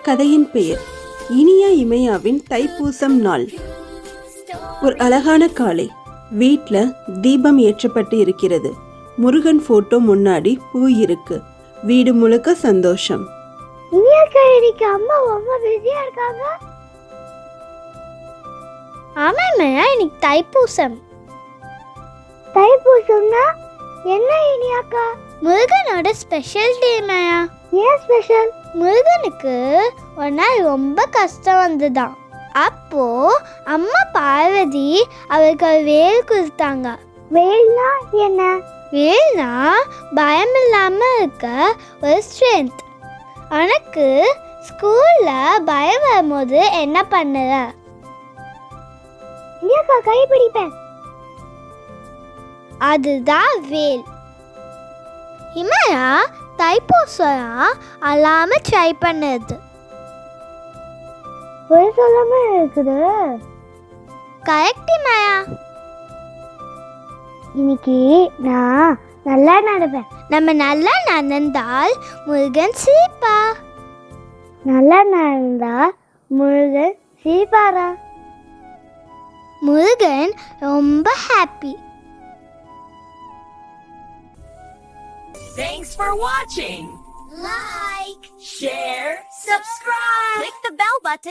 கதையின் பெயர் இனியா இமையாவின் தைப்பூசம் நாள். ஒரு அழகான காலை. வீட்டில் தீபம் ஏற்றப்பட்டு இருக்கிறது. முருகன் போட்டோ முன்னாடி பூ இருக்கு. வீடு முழுக்க சந்தோஷம். அம்மா ரொம்ப பிஸியா இருக்காங்க. ஆமாம், இன்னைக்கு தைப்பூசம். தைப்பூசம்னா என்ன இனியாக்கா? முருகனோட ஸ்பெஷல் டே மாயா. ஏன் ஸ்பெஷல்? முருகனுக்கு ஒரு நாள் ரொம்ப கஷ்டம் வந்துதான். அப்போ அம்மா பார்வதி அவருக்கு வேல் கொடுத்தாங்க. வேல்னா என்ன? வேல்னா பயம் இல்லாம இருக்க ஒரு ஸ்ட்ரென்த். உனக்கு ஸ்கூல்ல பயம் வரும்போது என்ன பண்ணுற? இனியாக்கா கை பிடிப்பேன். அதுதான் வேல். இமையா தைப்பூசம் அல்லாம ட்ரை பண்ணது. ஒரு சொல்லாம இருக்குது. கரெக்ட் இமையா. இன்னைக்கு நான் நல்லா நடப்பேன். நம்ம நல்லா நடந்தால் முருகன் சிரிப்பா. நல்லா நடந்தா முருகன் சிரிப்பாரா? முருகன் ரொம்ப happy. Thanks for watching. Like, share, subscribe. Click the bell button.